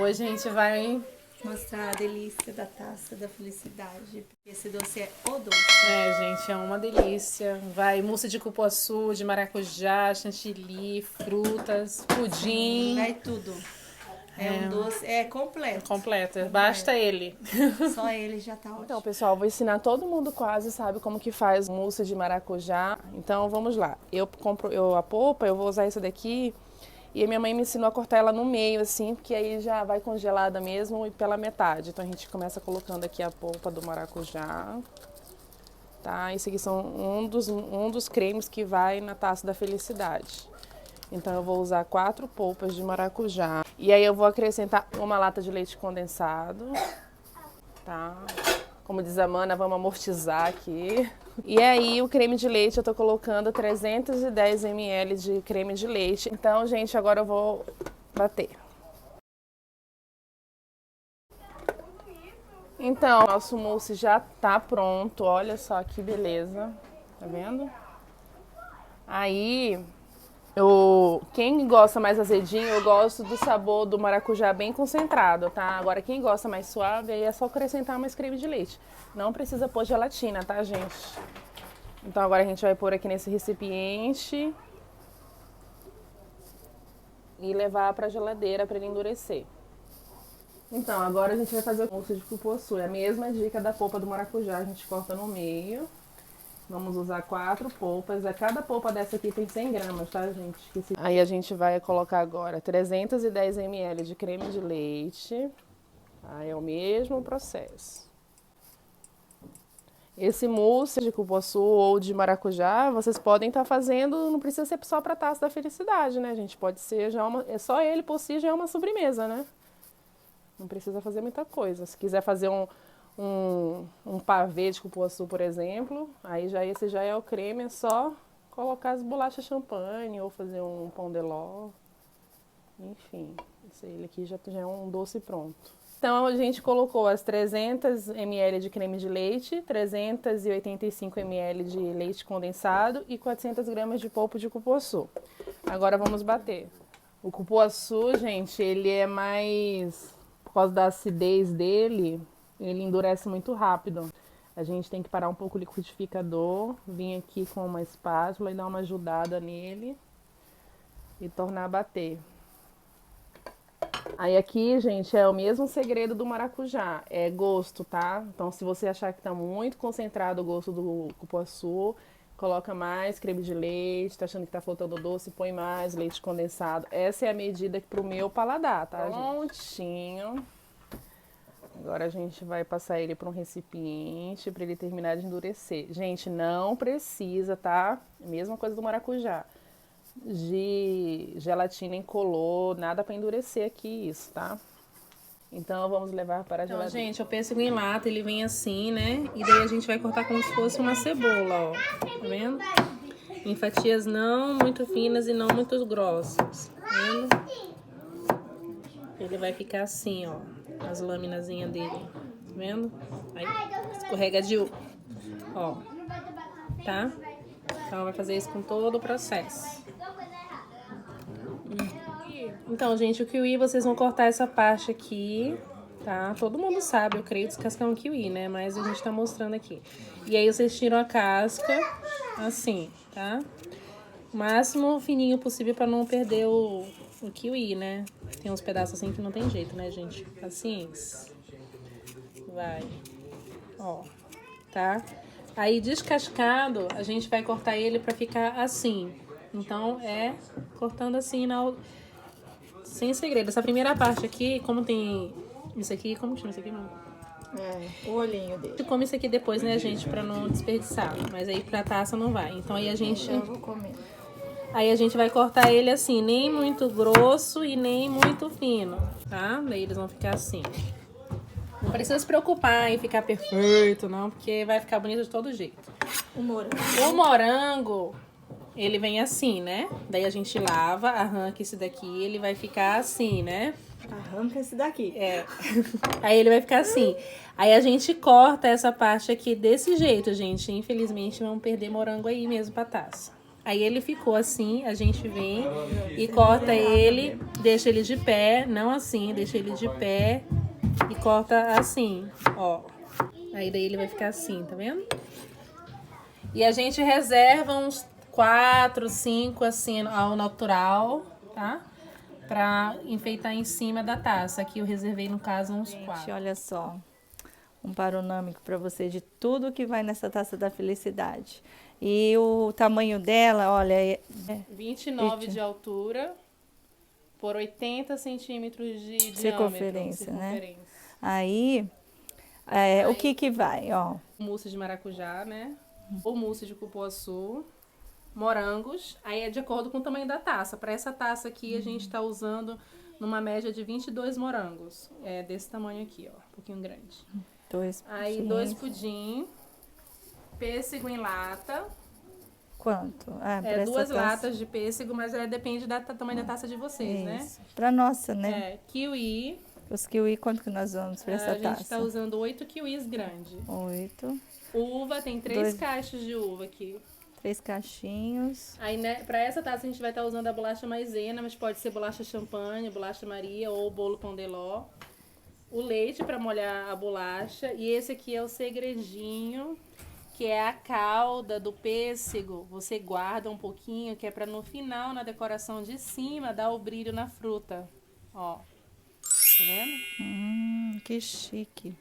Hoje a gente vai mostrar a delícia da taça da felicidade. Porque esse doce é o doce. Gente, é uma delícia. Vai mousse de cupuaçu, de maracujá, chantilly, frutas, pudim. Vai tudo. É um doce, é completo. Completo. Basta ele. Só ele já tá ótimo. Então, pessoal, vou ensinar todo mundo quase sabe como que faz mousse de maracujá. Então, vamos lá. Eu compro a polpa, eu vou usar essa daqui. E a minha mãe me ensinou a cortar ela no meio, assim, porque aí já vai congelada mesmo e pela metade. Então, a gente começa colocando aqui a polpa do maracujá. Tá? Esse aqui são um dos cremes que vai na taça da felicidade. Então, eu vou usar 4 polpas de maracujá. E aí, eu vou acrescentar uma lata de leite condensado. Tá? Como diz a Mana, vamos amortizar aqui. E aí, o creme de leite, eu tô colocando 310 ml de creme de leite. Então, gente, agora eu vou bater. Então, nosso mousse já tá pronto. Olha só que beleza. Tá vendo? Aí, quem gosta mais azedinho, eu gosto do sabor do maracujá bem concentrado, tá? Agora, quem gosta mais suave, aí é só acrescentar mais creme de leite. Não precisa pôr gelatina, tá, gente? Então, agora a gente vai pôr aqui nesse recipiente e levar pra geladeira pra ele endurecer. Então, agora a gente vai fazer o mousse de cupuaçu. É a mesma dica da polpa do maracujá, a gente corta no meio. Vamos usar 4 polpas. Cada polpa dessa aqui tem 100 gramas, tá, gente? Aí a gente vai colocar agora 310 ml de creme de leite. Aí é o mesmo processo. Esse mousse de cupuaçu ou de maracujá, vocês podem estar fazendo, não precisa ser só para taça da felicidade, né, gente? Pode ser é só ele por si já é uma sobremesa, né? Não precisa fazer muita coisa. Se quiser fazer um pavê de cupuaçu, por exemplo, aí esse já é o creme, é só colocar as bolachas champanhe ou fazer um pão de ló. Enfim, ele aqui já é um doce pronto. Então, a gente colocou as 300 ml de creme de leite, 385 ml de leite condensado e 400 gramas de polpa de cupuaçu. Agora vamos bater. O cupuaçu, gente, ele é mais... Por causa da acidez dele, ele endurece muito rápido. A gente tem que parar um pouco o liquidificador, vir aqui com uma espátula e dar uma ajudada nele e tornar a bater. Aí aqui, gente, é o mesmo segredo do maracujá, é gosto, tá? Então, se você achar que tá muito concentrado o gosto do cupuaçu, coloca mais creme de leite, tá achando que tá faltando doce, põe mais leite condensado. Essa é a medida pro meu paladar, tá, gente? Prontinho. Agora a gente vai passar ele para um recipiente para ele terminar de endurecer. Gente, não precisa, tá? Mesma coisa do maracujá. De gelatina incolor, nada para endurecer aqui isso, tá? Então vamos levar para a geladeira. Então, gente, o pêssego em lata, ele vem assim, né? E daí a gente vai cortar como se fosse uma cebola, ó. Tá vendo? Em fatias não muito finas e não muito grossas. Tá vendo? Ele vai ficar assim, ó. As laminazinhas dele. Tá vendo? Aí escorrega de... Ó. Tá? Então vai fazer isso com todo o processo. Então, gente, o kiwi, vocês vão cortar essa parte aqui, tá? Todo mundo sabe, eu creio, descascar um kiwi, né? Mas a gente tá mostrando aqui. E aí vocês tiram a casca, assim, tá? O máximo fininho possível pra não perder o kiwi, né? Tem uns pedaços assim que não tem jeito, né, gente? Paciência. Vai. Ó, tá? Aí, descascado, a gente vai cortar ele pra ficar assim. Então, cortando assim sem segredo. Essa primeira parte aqui, como tem isso aqui, como chama isso aqui, não? O olhinho dele. A gente come isso aqui depois, né, gente, pra não desperdiçar. Mas aí pra taça não vai. Então aí a gente... Eu vou comer. Aí a gente vai cortar ele assim, nem muito grosso e nem muito fino, tá? Daí eles vão ficar assim. Não precisa se preocupar em ficar perfeito, não, porque vai ficar bonito de todo jeito. O morango. O morango, ele vem assim, né? Daí a gente lava, arranca esse daqui, ele vai ficar assim, né? Arranca esse daqui. Aí ele vai ficar assim. Aí a gente corta essa parte aqui desse jeito, gente. Infelizmente vamos perder morango aí mesmo pra taça. Aí ele ficou assim, a gente vem e corta ele, deixa ele de pé, não assim, deixa ele de pé e corta assim, ó. Aí daí ele vai ficar assim, tá vendo? E a gente reserva uns 4, 5 assim ao natural, tá? Pra enfeitar em cima da taça. Aqui eu reservei no caso uns Gente, 4. olha só. Um panorâmico para você de tudo que vai nessa taça da felicidade. E o tamanho dela, olha, 29 de altura por 80 centímetros de circunferência, diâmetro, né? Aí, o que que vai, ó? Mousse de maracujá, né? Ou mousse de cupuaçu, morangos. Aí é de acordo com o tamanho da taça. Para essa taça aqui, a gente está usando numa média de 22 morangos. É desse tamanho aqui, ó. Um pouquinho grande. Aí, 2 pudim, pêssego em lata. Quanto? É 2 latas de pêssego, mas depende do tamanho da taça de vocês, né? Pra nossa, né? É, kiwi. Os kiwi, quanto que nós vamos pra essa taça? A gente tá usando 8 kiwis grandes. 8. Uva, tem 3 caixas de uva aqui. 3 caixinhos. Aí, né, pra essa taça a gente vai estar usando a bolacha maisena, mas pode ser bolacha champanhe, bolacha Maria ou bolo pão de ló. O leite para molhar a bolacha. E esse aqui é o segredinho, que é a calda do pêssego. Você guarda um pouquinho, que é para no final, na decoração de cima, dar o brilho na fruta. Ó, tá vendo? Que chique.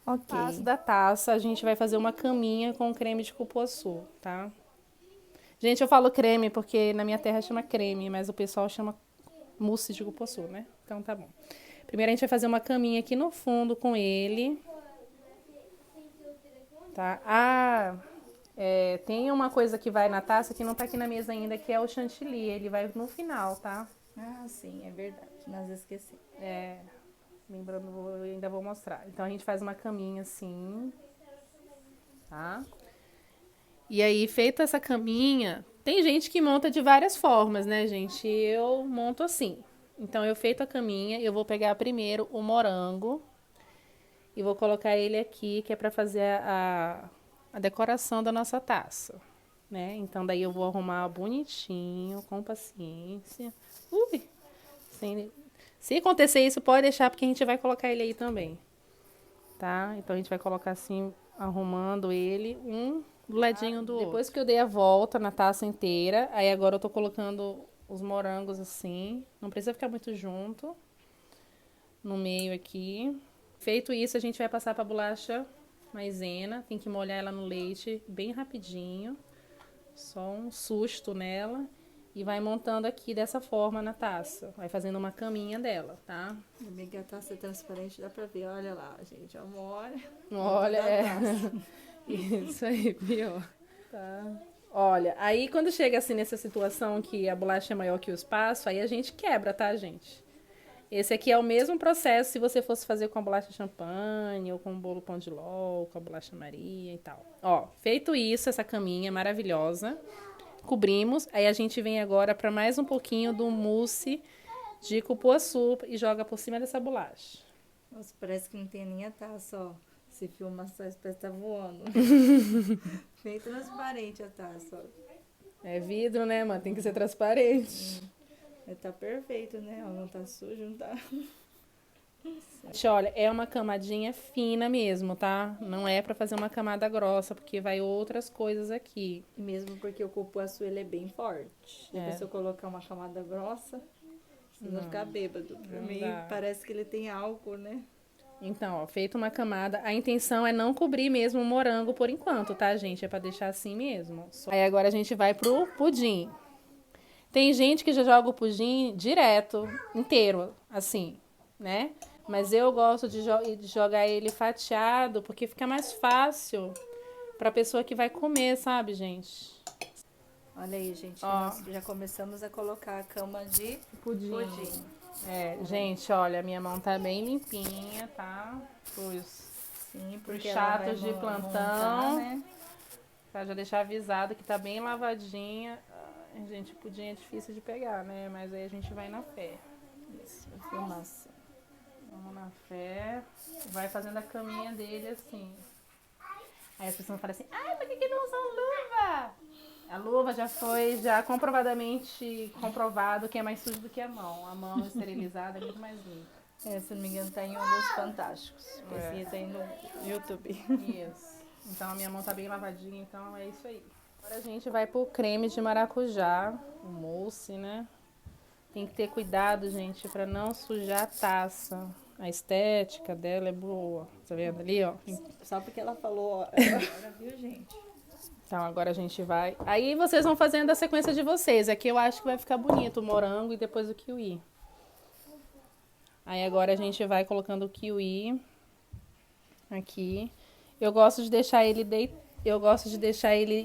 Ok. Passo da taça, a gente vai fazer uma caminha com creme de cupuaçu, tá? Gente, eu falo creme porque na minha terra chama creme, mas o pessoal chama mousse de cupuaçu, né? Então tá bom. Primeiro a gente vai fazer uma caminha aqui no fundo com ele. Tá? Tem uma coisa que vai na taça que não tá aqui na mesa ainda, que é o chantilly. Ele vai no final, tá? Ah, sim, é verdade. Nós esquecemos. Lembrando, eu ainda vou mostrar. Então a gente faz uma caminha assim, tá? E aí, feita essa caminha, tem gente que monta de várias formas, né, gente? Eu monto assim. Então, eu feito a caminha, eu vou pegar primeiro o morango e vou colocar ele aqui, que é para fazer a decoração da nossa taça, né? Então, daí eu vou arrumar bonitinho, com paciência. Se acontecer isso, pode deixar, porque a gente vai colocar ele aí também, tá? Então, a gente vai colocar assim, arrumando ele, um do ladinho do outro. Depois que eu dei a volta na taça inteira, aí agora eu tô colocando os morangos assim, não precisa ficar muito junto, no meio aqui. Feito isso, a gente vai passar pra bolacha maisena, tem que molhar ela no leite bem rapidinho, só um susto nela, e vai montando aqui dessa forma na taça, vai fazendo uma caminha dela, tá? Amiga, a taça é transparente, dá pra ver, olha lá, gente, amor. Olha, isso aí, viu? Tá. Olha, aí quando chega assim nessa situação que a bolacha é maior que o espaço, aí a gente quebra, tá, gente? Esse aqui é o mesmo processo se você fosse fazer com a bolacha champanhe, ou com o bolo pão de ló, ou com a bolacha Maria e tal. Ó, feito isso, essa caminha maravilhosa, cobrimos, aí a gente vem agora para mais um pouquinho do mousse de cupuaçu e joga por cima dessa bolacha. Nossa, parece que não tem nem a taça, ó. Se filma só, parece que tá voando. Bem transparente a taça, ó. É vidro, né, mano? Tem que ser transparente. Tá perfeito, né? Ó, não tá sujo, não tá... Olha, é uma camadinha fina mesmo, tá? Não é pra fazer uma camada grossa, porque vai outras coisas aqui. Mesmo porque o cupuaçu, ele é bem forte. Depois se eu colocar uma camada grossa, vocês vão ficar bêbado. Pra mim, parece que ele tem álcool, né? Então, ó, feita uma camada, a intenção é não cobrir mesmo o morango por enquanto, tá, gente? É pra deixar assim mesmo. Aí agora a gente vai pro pudim. Tem gente que já joga o pudim direto, inteiro, assim, né? Mas eu gosto de jogar ele fatiado, porque fica mais fácil pra pessoa que vai comer, sabe, gente? Olha aí, gente, nós já começamos a colocar a cama de pudim. Gente, olha, minha mão tá bem limpinha, tá? Pros chatos de plantão, montar, né? Pra já deixar avisado que tá bem lavadinha. Ai, gente, pudim é difícil de pegar, né? Mas aí a gente vai na fé. Isso, fumaça. Vamos na fé. Vai fazendo a caminha dele assim. Aí as pessoas falam assim, ai, por que não usam luva? A luva já foi comprovadamente comprovado que é mais sujo do que a mão. A mão esterilizada é muito mais limpa. Se não me engano, tá em um dos Fantásticos. Pesquisa aí no YouTube. Isso. Então a minha mão tá bem lavadinha, então é isso aí. Agora a gente vai pro creme de maracujá, o mousse, né? Tem que ter cuidado, gente, pra não sujar a taça. A estética dela é boa. Tá vendo ali, ó? Só porque ela falou agora, viu, gente? Então agora a gente vai... Aí vocês vão fazendo a sequência de vocês. Aqui eu acho que vai ficar bonito o morango e depois o kiwi. Aí agora a gente vai colocando o kiwi aqui. Eu gosto de deixar ele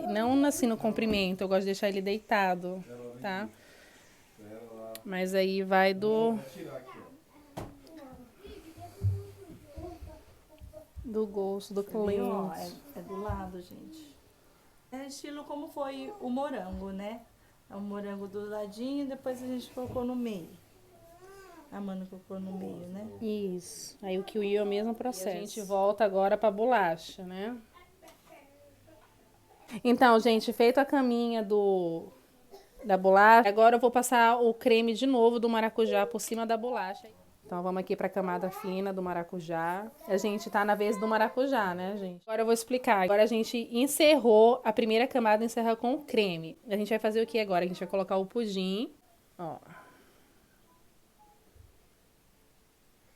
não assim no comprimento, eu gosto de deixar ele deitado, tá? Mas aí vai do gosto do cliente. É do lado, gente. É estilo como foi o morango, né? É o morango do ladinho, depois a gente colocou no meio. A Amanda colocou no meio, né? Isso. Aí o kiwi é o mesmo processo. E a gente volta agora pra bolacha, né? Então, gente, feito a caminha da bolacha, agora eu vou passar o creme de novo do maracujá por cima da bolacha. Então, vamos aqui pra camada fina do maracujá. A gente tá na vez do maracujá, né, gente? Agora eu vou explicar. Agora a gente encerrou a primeira camada, encerra com o creme. A gente vai fazer o que agora? A gente vai colocar o pudim, ó.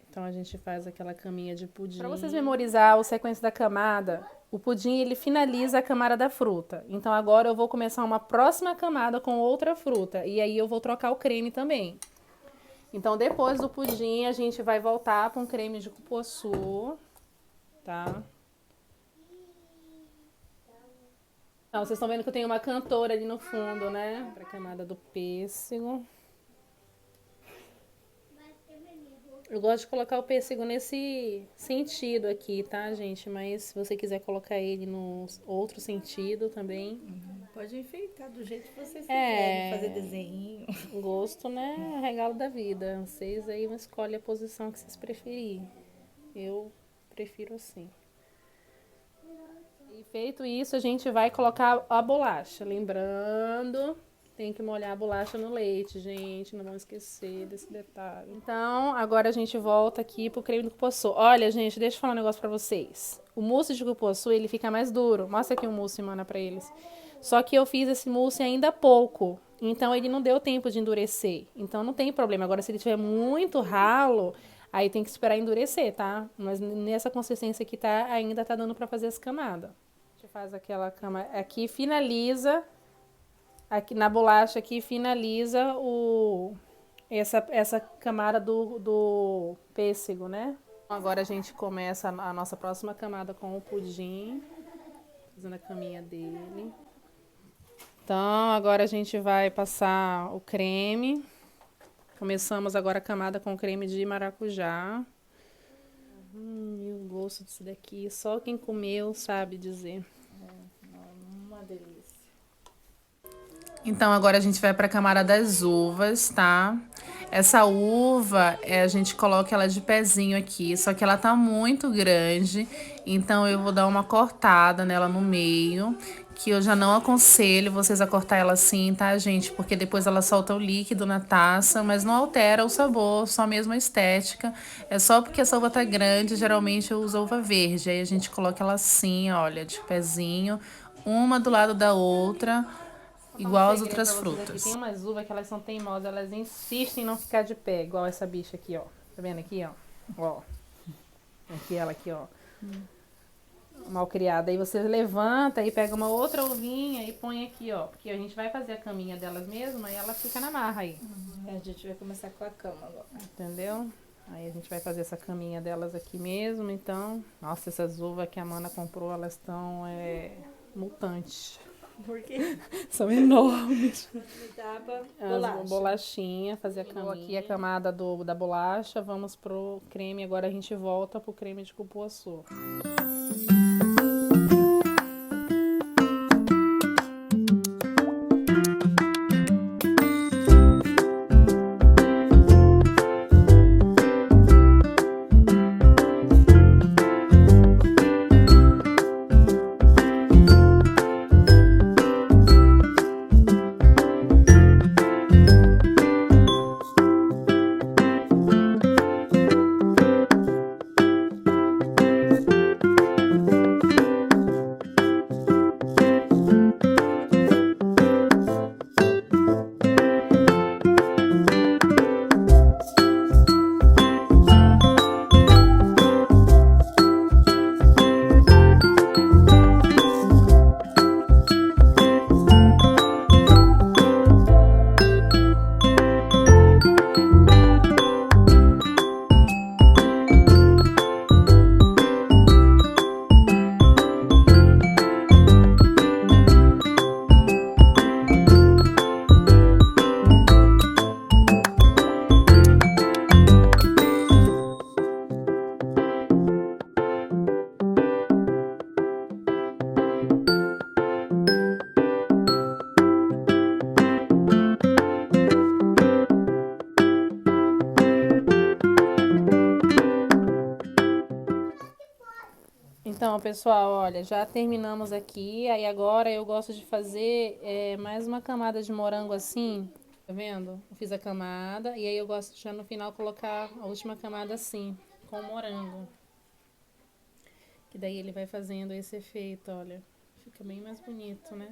Então a gente faz aquela caminha de pudim. Para vocês memorizar a sequência da camada, o pudim ele finaliza a camada da fruta. Então agora eu vou começar uma próxima camada com outra fruta. E aí eu vou trocar o creme também. Então depois do pudim a gente vai voltar para um creme de cupuaçu, tá? Então vocês estão vendo que eu tenho uma cantora ali no fundo, né? Para a camada do pêssego. Eu gosto de colocar o pêssego nesse sentido aqui, tá, gente? Mas se você quiser colocar ele no outro sentido também. Pode enfeitar do jeito que vocês quiserem, fazer desenho. Gosto, né? É regalo da vida. Vocês aí escolhem a posição que vocês preferirem. Eu prefiro assim. E feito isso, a gente vai colocar a bolacha. Lembrando... Tem que molhar a bolacha no leite, gente. Não vamos esquecer desse detalhe. Então, agora a gente volta aqui pro creme do cupuaçu. Olha, gente, deixa eu falar um negócio pra vocês. O mousse de cupuaçu, ele fica mais duro. Mostra aqui o mousse, mana, pra eles. Só que eu fiz esse mousse ainda há pouco. Então, ele não deu tempo de endurecer. Então, não tem problema. Agora, se ele tiver muito ralo, aí tem que esperar endurecer, tá? Mas nessa consistência aqui ainda tá dando pra fazer as camadas. A gente faz aquela camada aqui, finaliza... Aqui na bolacha aqui finaliza essa camada do pêssego, né? Agora a gente começa a nossa próxima camada com o pudim, fazendo a caminha dele. Então agora a gente vai passar o creme. Começamos agora a camada com o creme de maracujá. O gosto desse daqui, só quem comeu sabe dizer. Uma delícia. Então, agora a gente vai para a camada das uvas, tá? Essa uva, a gente coloca ela de pezinho aqui, só que ela tá muito grande, então eu vou dar uma cortada nela no meio, que eu já não aconselho vocês a cortar ela assim, tá, gente? Porque depois ela solta o líquido na taça, mas não altera o sabor, só mesmo a estética. É só porque essa uva tá grande, geralmente eu uso uva verde, aí a gente coloca ela assim, olha, de pezinho, uma do lado da outra, igual as outras frutas. Tem umas uvas que elas são teimosas, elas insistem em não ficar de pé, igual essa bicha aqui, ó. Tá vendo aqui, ó? Ó. Aqui ela aqui, ó. Mal criada. Aí você levanta e pega uma outra uvinha e põe aqui, ó. Porque a gente vai fazer a caminha delas mesmo, aí ela fica na marra aí. A gente vai começar com a cama agora. Entendeu? Aí a gente vai fazer essa caminha delas aqui mesmo, então... Nossa, essas uvas que a Mana comprou, elas estão mutantes. Por quê? São enormes. Bolacha. Bolachinha, fazer a caminha. Aqui a camada da bolacha, vamos pro creme. Agora a gente volta pro creme de cupuaçu. Então, pessoal, olha, já terminamos aqui. Aí agora eu gosto de fazer mais uma camada de morango assim. Tá vendo? Eu fiz a camada e aí eu gosto de já no final colocar a última camada assim, com morango. Que daí ele vai fazendo esse efeito, olha. Fica bem mais bonito, né?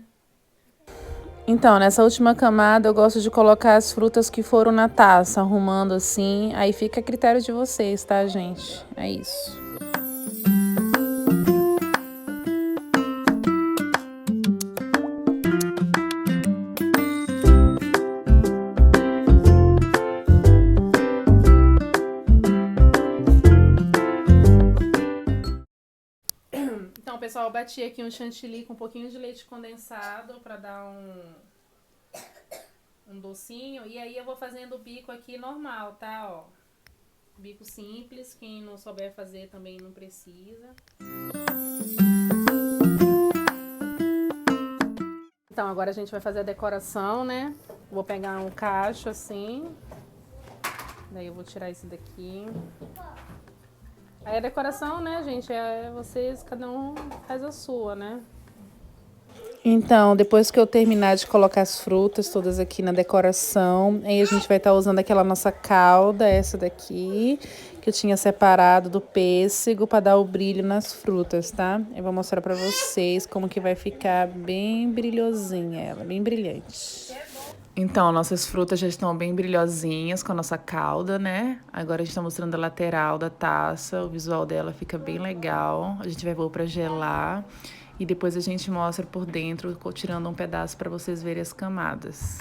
Então, nessa última camada eu gosto de colocar as frutas que foram na taça, arrumando assim. Aí fica a critério de vocês, tá, gente? É isso. Então, pessoal, eu bati aqui um chantilly com um pouquinho de leite condensado pra dar um docinho. E aí eu vou fazendo o bico aqui normal, tá? Ó, bico simples. Quem não souber fazer também não precisa. Então, agora a gente vai fazer a decoração, né? Vou pegar um cacho assim. Daí eu vou tirar esse daqui. Aí a decoração, né, gente, vocês, cada um faz a sua, né? Então, depois que eu terminar de colocar as frutas todas aqui na decoração, aí a gente vai estar usando aquela nossa calda, essa daqui, que eu tinha separado do pêssego para dar o brilho nas frutas, tá? Eu vou mostrar para vocês como que vai ficar bem brilhosinha ela, bem brilhante. Então, nossas frutas já estão bem brilhosinhas com a nossa calda, né? Agora a gente tá mostrando a lateral da taça, o visual dela fica bem legal. A gente vai pôr pra gelar e depois a gente mostra por dentro, tirando um pedaço pra vocês verem as camadas.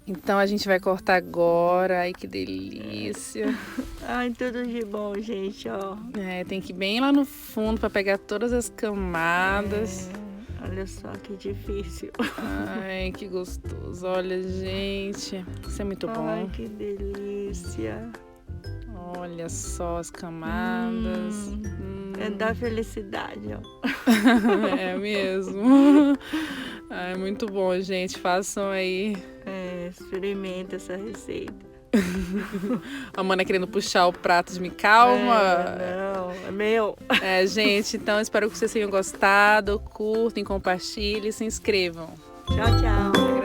Então a gente vai cortar agora, ai que delícia. Ai, tudo de bom, gente, ó. Tem que ir bem lá no fundo pra pegar todas as camadas. Olha só que difícil. Ai, que gostoso. Olha, gente, isso é muito bom. Ai, que delícia. Olha só as camadas. É da felicidade, ó. É mesmo. Ai, muito bom, gente. Façam aí. Experimenta essa receita. A mana querendo puxar o prato de me calma. Não, é meu. Gente, então espero que vocês tenham gostado. Curtem, compartilhem, se inscrevam. Tchau, tchau.